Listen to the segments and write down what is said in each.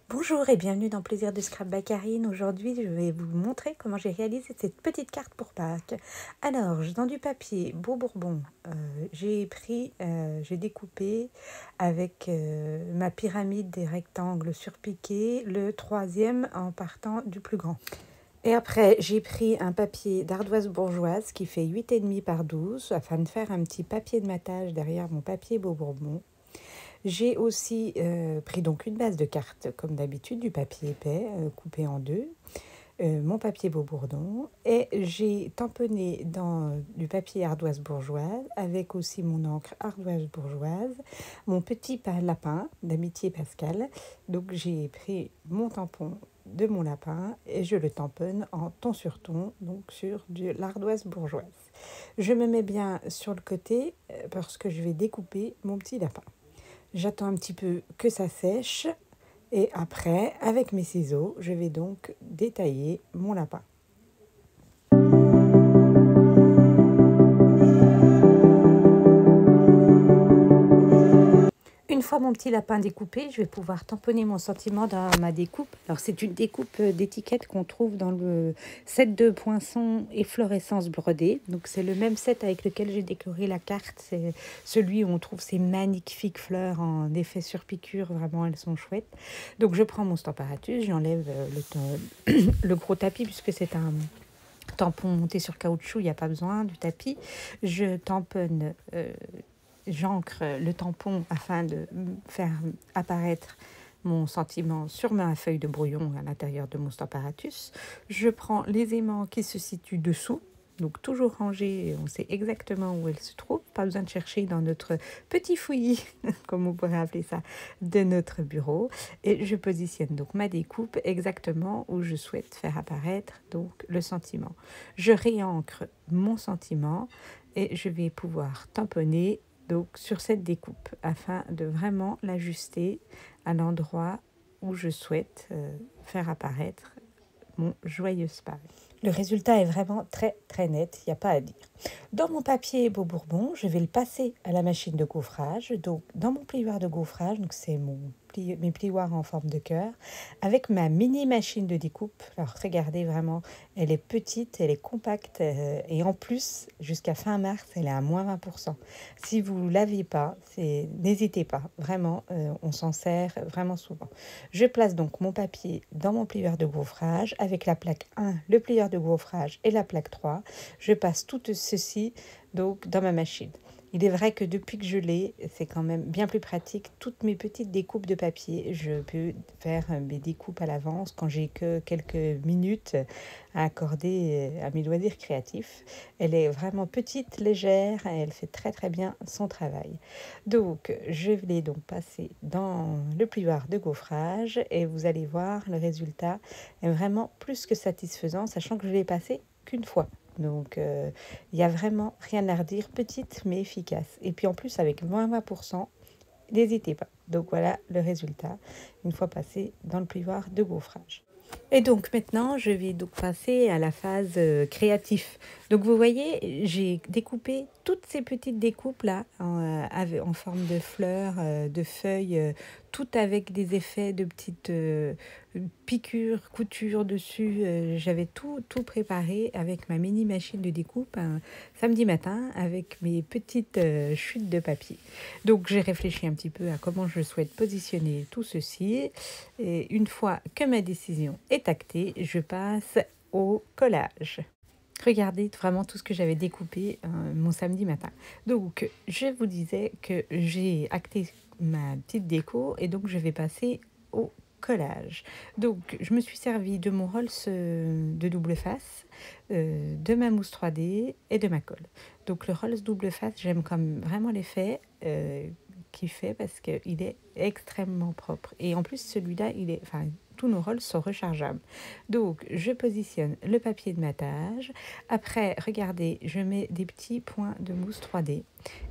Bonjour et bienvenue dans Plaisir de Scrap by Karine. Aujourd'hui, je vais vous montrer comment j'ai réalisé cette petite carte pour Pâques. Alors, dans du papier Beau Bourbon, j'ai découpé avec ma pyramide des rectangles surpiqués, le troisième en partant du plus grand. Et après, j'ai pris un papier d'ardoise bourgeoise qui fait 8,5 par 12 afin de faire un petit papier de matage derrière mon papier Beau Bourbon. J'ai aussi pris donc une base de cartes, comme d'habitude, du papier épais, coupé en deux, mon papier Beau Bourdon, et j'ai tamponné dans du papier ardoise bourgeoise, avec aussi mon encre ardoise bourgeoise, mon petit lapin d'Amitié Pascal. Donc j'ai pris mon tampon de mon lapin et je le tamponne en ton sur ton, donc sur de l'ardoise bourgeoise. Je me mets bien sur le côté parce que je vais découper mon petit lapin. J'attends un petit peu que ça sèche et après, avec mes ciseaux, je vais donc détailler mon lapin. Une fois mon petit lapin découpé, je vais pouvoir tamponner mon sentiment dans ma découpe. Alors c'est une découpe d'étiquette qu'on trouve dans le set de poinçons et fluorescence brodée. Donc c'est le même set avec lequel j'ai décoré la carte. C'est celui où on trouve ces magnifiques fleurs en effet sur piqûre. Vraiment, elles sont chouettes. Donc je prends mon Stamparatus, j'enlève le gros tapis puisque c'est un tampon monté sur caoutchouc, il n'y a pas besoin du tapis. Je tamponne... j'ancre le tampon afin de faire apparaître mon sentiment sur ma feuille de brouillon à l'intérieur de mon Stamparatus. Je prends les aimants qui se situent dessous, donc toujours rangés, on sait exactement où elles se trouvent, pas besoin de chercher dans notre petit fouillis, comme on pourrait appeler ça, de notre bureau. Et je positionne donc ma découpe exactement où je souhaite faire apparaître donc le sentiment. Je réancre mon sentiment et je vais pouvoir tamponner donc sur cette découpe afin de vraiment l'ajuster à l'endroit où je souhaite faire apparaître mon joyeux spag. Le résultat est vraiment très très net, il n'y a pas à dire. Dans mon papier Beau Bourbon, je vais le passer à la machine de gaufrage. Donc dans mon plioir de gaufrage, donc c'est mes plioirs en forme de cœur, avec ma mini machine de découpe. Alors regardez vraiment, elle est petite, elle est compacte et en plus, jusqu'à fin mars, elle est à moins 20%. Si vous ne l'aviez pas, n'hésitez pas, vraiment, on s'en sert vraiment souvent. Je place donc mon papier dans mon plieur de gaufrage avec la plaque 1, le plieur de gaufrage et la plaque 3. Je passe tout ceci donc dans ma machine. Il est vrai que depuis que je l'ai, c'est quand même bien plus pratique. Toutes mes petites découpes de papier, je peux faire mes découpes à l'avance quand j'ai que quelques minutes à accorder à mes loisirs créatifs. Elle est vraiment petite, légère, et elle fait très très bien son travail. Donc, je l'ai donc passé dans le plioir de gaufrage et vous allez voir, le résultat est vraiment plus que satisfaisant, sachant que je l'ai passé qu'une fois. Donc, il n'y a vraiment rien à redire, petite mais efficace. Et puis en plus, avec moins 20%, n'hésitez pas. Donc voilà le résultat, une fois passé dans le plioir de gaufrage. Et donc maintenant, je vais donc passer à la phase créatif. Donc vous voyez, j'ai découpé toutes ces petites découpes là en forme de fleurs, de feuilles, tout avec des effets de petites piqûres, coutures dessus. J'avais tout préparé avec ma mini machine de découpe un samedi matin avec mes petites chutes de papier. Donc j'ai réfléchi un petit peu à comment je souhaite positionner tout ceci. Et une fois que ma décision est actée, je passe au collage. Regardez vraiment tout ce que j'avais découpé mon samedi matin. Donc, je vous disais que j'ai acté ma petite déco et donc je vais passer au collage. Donc, je me suis servi de mon Rolls de double face, de ma mousse 3D et de ma colle. Donc, le Rolls double face, j'aime comme vraiment l'effet qu'il fait parce qu'il est extrêmement propre. Et en plus, celui-là, tous nos Rolls sont rechargeables. Donc, je positionne le papier de matage. Après, regardez, je mets des petits points de mousse 3D.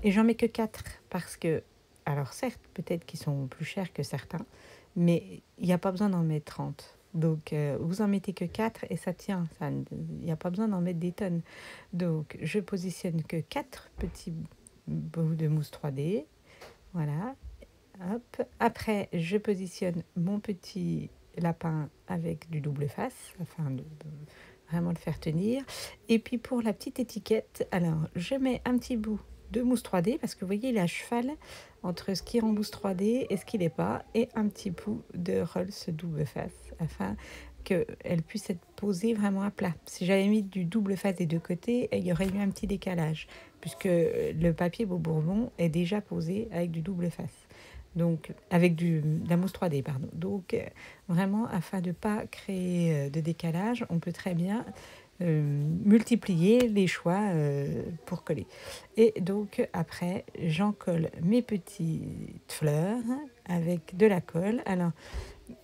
Et j'en mets que 4 parce que, alors certes, peut-être qu'ils sont plus chers que certains, mais il n'y a pas besoin d'en mettre 30. Donc, vous en mettez que 4 et ça tient. Il n'y a pas besoin d'en mettre des tonnes. Donc, je positionne que 4 petits bouts de mousse 3D. Voilà. Hop. Après, je positionne mon petit lapin avec du double face, afin de vraiment le faire tenir. Et puis pour la petite étiquette, alors je mets un petit bout de mousse 3D, parce que vous voyez, il est à cheval entre ce qui est en mousse 3D et ce qui l'est pas, et un petit bout de Rolls double face, afin qu'elle puisse être posée vraiment à plat. Si j'avais mis du double face des deux côtés, il y aurait eu un petit décalage, puisque le papier Beau Bourbon est déjà posé avec du double face. Donc, avec de la mousse 3D, pardon. Donc, vraiment, afin de ne pas créer de décalage, on peut très bien multiplier les choix pour coller. Et donc, après, j'en colle mes petites fleurs avec de la colle. Alors,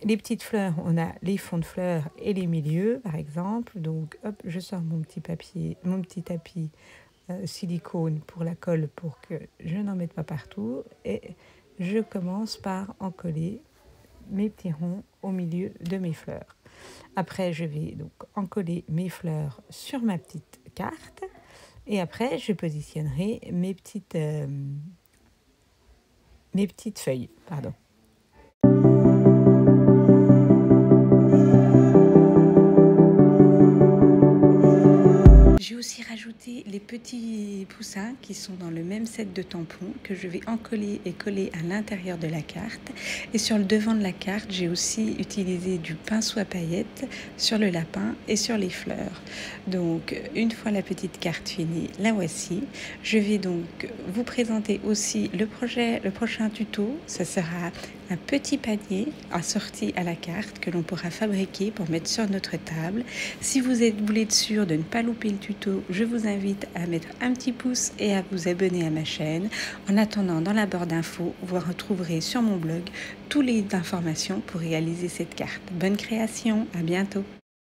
les petites fleurs, on a les fonds de fleurs et les milieux, par exemple. Donc, hop, je sors mon petit papier, mon petit tapis silicone pour la colle, pour que je n'en mette pas partout. Et je commence par en coller mes petits ronds au milieu de mes fleurs. Après, je vais donc en coller mes fleurs sur ma petite carte. Et après, je positionnerai mes petites feuilles. Pardon. J'ai aussi rajouté les petits poussins qui sont dans le même set de tampons, que je vais encoller et coller à l'intérieur de la carte. Et sur le devant de la carte, j'ai aussi utilisé du pinceau à paillettes sur le lapin et sur les fleurs. Donc, une fois la petite carte finie, la voici. Je vais donc vous présenter aussi le prochain tuto. Ce sera un petit panier assorti à la carte que l'on pourra fabriquer pour mettre sur notre table. Si vous voulez être sûr de ne pas louper le tuto, je vous invite à mettre un petit pouce et à vous abonner à ma chaîne. En attendant, dans la barre d'infos, vous retrouverez sur mon blog toutes les informations pour réaliser cette carte. Bonne création, à bientôt.